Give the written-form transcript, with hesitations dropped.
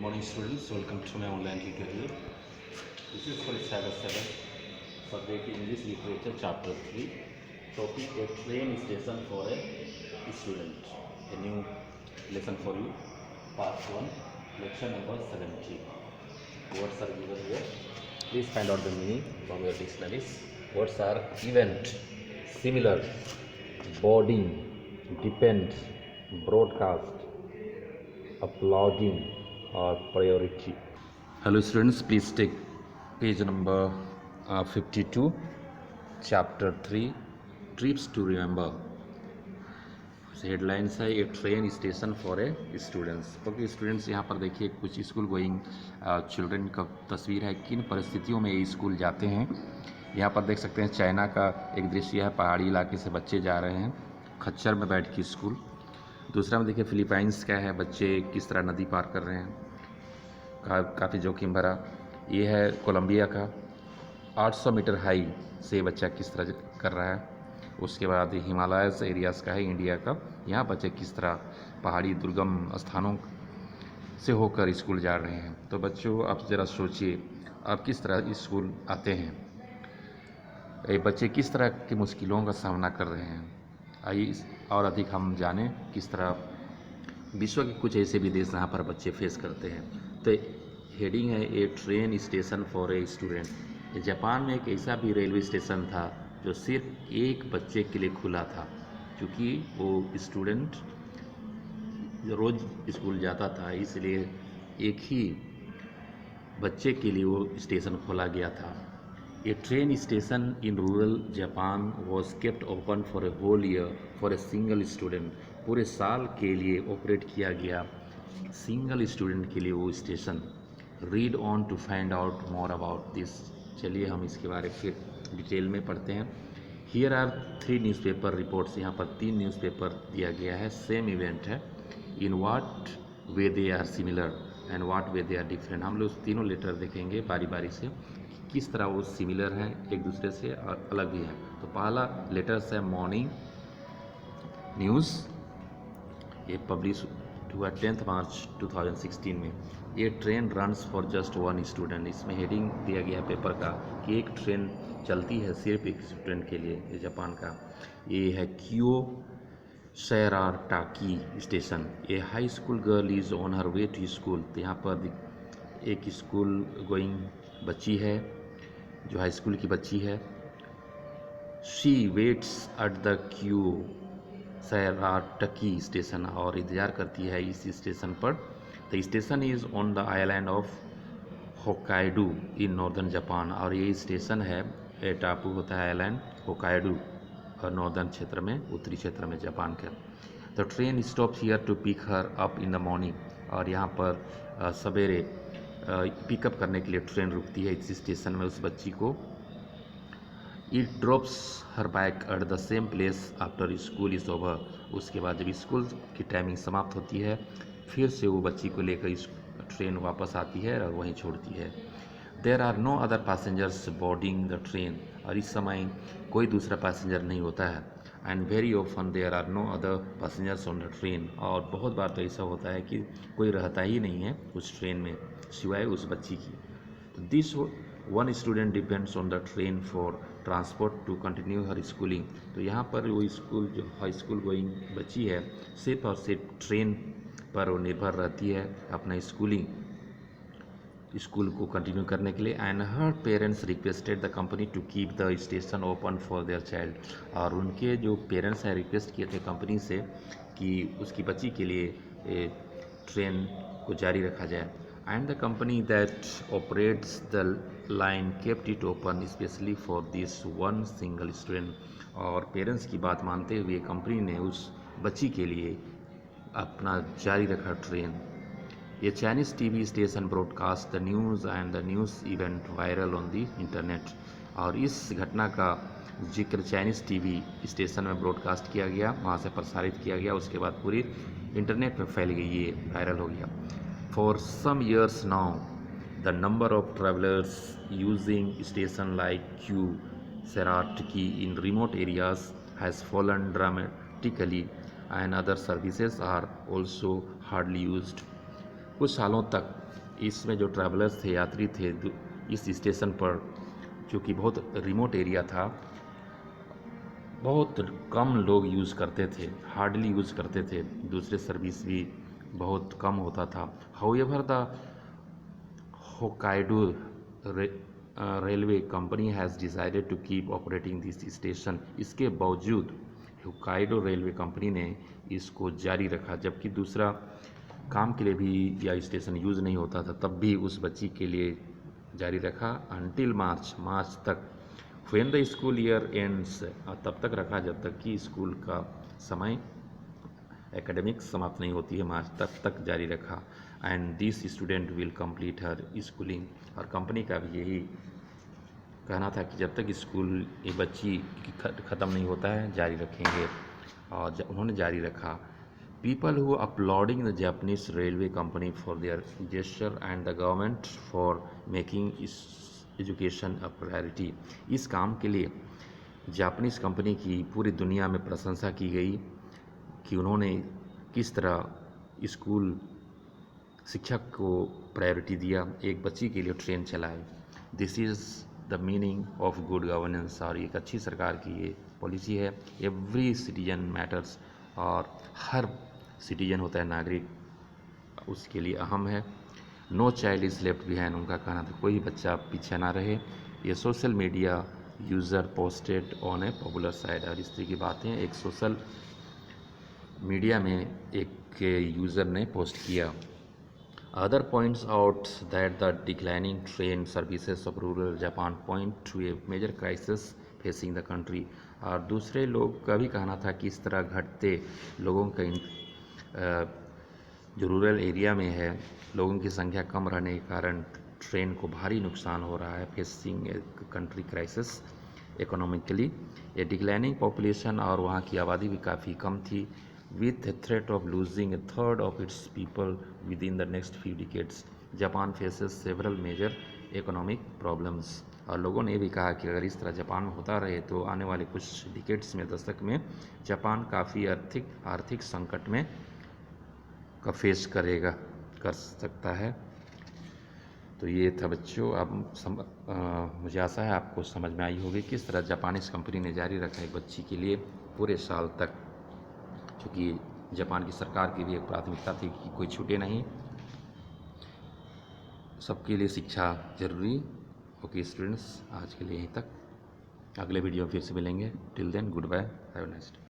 Morning students, welcome to my online tutorial. This is for Saga 7, subject English Literature Chapter 3, topic a train station for a student. A new lesson for you, part 1, lecture number 70. Words are given here. Please find out the meaning from your dictionaries. Words are event, similar, boarding, depend, broadcast, applauding or priority. Hello students, please take page number 52, chapter 3, trips to remember. Headlines है a train station for a students. Okay students, यहाँ पर देखिए कुछ school going children का तस्वीर है, किन परिस्थितियों में ये स्कूल जाते हैं। यहाँ पर देख सकते हैं चाइना का एक दृश्य है, पहाड़ी इलाके से बच्चे जा रहे हैं खच्चर में बैठ के स्कूल। दूसरा में देखिए फिलीपाइंस का है, बच्चे किस तरह नदी पार कर रहे हैं, काफ़ी जोखिम भरा। ये है कोलंबिया का, 800 मीटर हाई से बच्चा किस तरह कर रहा है। उसके बाद हिमालयस एरियाज़ का है इंडिया का, यहाँ बच्चे किस तरह पहाड़ी दुर्गम स्थानों से होकर स्कूल जा रहे हैं। तो बच्चों आप ज़रा सोचिए, आप किस तरह स्कूल आते हैं, ये बच्चे किस तरह की मुश्किलों का सामना कर रहे हैं। आइए और अधिक हम जानें किस तरह विश्व के कुछ ऐसे भी देश जहाँ पर बच्चे फेस करते हैं। तो हेडिंग है a train station for a student. Japan में एक ऐसा भी रेलवे स्टेशन था जो सिर्फ एक बच्चे के लिए खुला था, क्योंकि वो स्टूडेंट रोज़ स्कूल जाता था, इसलिए एक ही बच्चे के लिए वो स्टेशन खोला गया था। A train station in rural Japan was kept open for a whole year for a single student. पूरे साल के लिए ऑपरेट किया गया सिंगल स्टूडेंट के लिए वो station. Read on to find out more about this. चलिए हम इसके बारे में फिर डिटेल में पढ़ते हैं। Here are 3 newspaper reports. यहाँ पर 3 न्यूज़पेपर दिया गया है, सेम इवेंट है। In what way they are similar and what way they are different. हम लोग तीनों लेटर देखेंगे बारी बारी से, किस तरह वो सिमिलर हैं एक दूसरे से और अलग भी हैं। तो पहला लेटर्स है मॉर्निंग न्यूज़, ये पब्लिश हुआ 10 मार्च 2016 में। ये train runs for just 1 student. इसमें हेडिंग दिया गया है पेपर का कि एक ट्रेन चलती है सिर्फ एक स्टूडेंट के लिए। ये जापान का, ये है क्यो सैराटाकी स्टेशन। ये high school girl is on her way to school. तो यहाँ पर एक स्कूल गोइंग बच्ची है जो हाई स्कूल की बच्ची है। She waits at the Kyu Shirataki station, और इंतज़ार करती है इस स्टेशन पर। The station is on the island of Hokkaido in northern Japan. और ये स्टेशन है, टापू होता है आइलैंड होकाइडो और नॉर्दर्न क्षेत्र में, उत्तरी क्षेत्र में जापान के। The train stops here to pick her up in the morning. और यहाँ पर सवेरे पिकअप करने के लिए ट्रेन रुकती है इस स्टेशन में उस बच्ची को। It drops her back at the same place after school is over. उसके बाद जब स्कूल की टाइमिंग समाप्त होती है, फिर से वो बच्ची को लेकर इस ट्रेन वापस आती है और वहीं छोड़ती है। There are no other passengers boarding the train. और इस समय कोई दूसरा पैसेंजर नहीं होता है। And very often there are no other passengers on the train. और बहुत बार तो ऐसा होता है कि कोई रहता ही नहीं है उस ट्रेन में सिवाय उस बच्ची की। This one student depends on the train for transport to continue her schooling. तो यहाँ पर वो स्कूल जो हाई स्कूल गोइंग बच्ची है, सिर्फ और सिर्फ ट्रेन पर वो निर्भर रहती है अपना स्कूल को कंटिन्यू करने के लिए। And her parents requested the company to keep the station open for their child. और उनके जो पेरेंट्स हैं रिक्वेस्ट किए थे कंपनी से कि उसकी बच्ची के लिए ट्रेन को जारी रखा जाए। And the company that operates the line kept it open specially for this one single student. और पेरेंट्स की बात मानते हुए कंपनी ने उस बच्ची के लिए अपना जारी रखा ट्रेन। ये Chinese TV station broadcast the news and the news event viral on the internet. और इस घटना का जिक्र चाइनीज़ टीवी स्टेशन में ब्रॉडकास्ट किया गया, वहाँ से प्रसारित किया गया, उसके बाद पूरी इंटरनेट में फैल गई, ये वायरल हो गया। For some years now the number of travellers using station like Kyu Shirataki in remote areas has fallen dramatically and other services are also hardly used. कुछ सालों तक इसमें जो ट्रैवलर्स थे, यात्री थे, इस स्टेशन पर, चूँकि बहुत रिमोट एरिया था, बहुत कम लोग यूज़ करते थे, हार्डली यूज़ करते थे, दूसरे सर्विस भी बहुत कम होता था। However the Hokkaido railway company has decided to keep operating this station. इसके बावजूद होक्काइडो रेलवे कंपनी ने इसको जारी रखा, जबकि दूसरा काम के लिए भी यह स्टेशन यूज़ नहीं होता था, तब भी उस बच्ची के लिए जारी रखा अनटिल मार्च तक। When the school year ends, तब तक रखा जब तक कि स्कूल का समय एकेडमिक समाप्त नहीं होती है, मार्च तक जारी रखा। And this student will complete her schooling, और कंपनी का भी यही कहना था कि जब तक स्कूल ये बच्ची ख़त्म नहीं होता है जारी रखेंगे, और उन्होंने जारी रखा। People who uploading the Japanese railway company for their gesture and the government for making education a priority. इस काम के लिए जापानीज़ कंपनी की पूरी दुनिया में प्रशंसा की गई कि उन्होंने किस तरह स्कूल शिक्षक को प्रायोरिटी दिया, एक बच्ची के लिए ट्रेन चलाए। This is the meaning of good governance, और एक अच्छी सरकार की ये पॉलिसी है। एवरी सिटीजन मैटर्स, और हर सिटीजन होता है नागरिक, उसके लिए अहम है। No child is left behind, उनका कहना था कोई बच्चा पीछे ना रहे। ये social media user posted on a popular site, और इस तरह की बातें एक सोशल मीडिया में एक यूज़र ने पोस्ट किया। Other points out that the declining train services of rural Japan point to a major crisis facing the country, और दूसरे लोग का भी कहना था कि इस तरह घटते लोगों का जो रूरल एरिया में है, लोगों की संख्या कम रहने के कारण ट्रेन को भारी नुकसान हो रहा है, facing a country crisis economically. A declining population, और वहाँ की आबादी भी काफ़ी कम थी, with a threat of losing a third of its people within the next few decades. Japan faces several major economic problems, और लोगों ने भी कहा कि अगर इस तरह जापान में होता रहे तो आने वाले कुछ डिकेड्स में, दशक में, जापान काफ़ी आर्थिक संकट में का फेस कर सकता है। तो ये था बच्चों, अब मुझे आशा है आपको समझ में आई होगी किस तरह जापानीज़ कंपनी ने जारी रखा एक बच्ची के लिए पूरे साल तक, क्योंकि जापान की सरकार की भी एक प्राथमिकता थी कि कोई छूटे नहीं, सबके लिए शिक्षा जरूरी। ओके स्टूडेंट्स, आज के लिए यहीं तक, अगले वीडियो में फिर से मिलेंगे। Till then goodbye, have a nice day.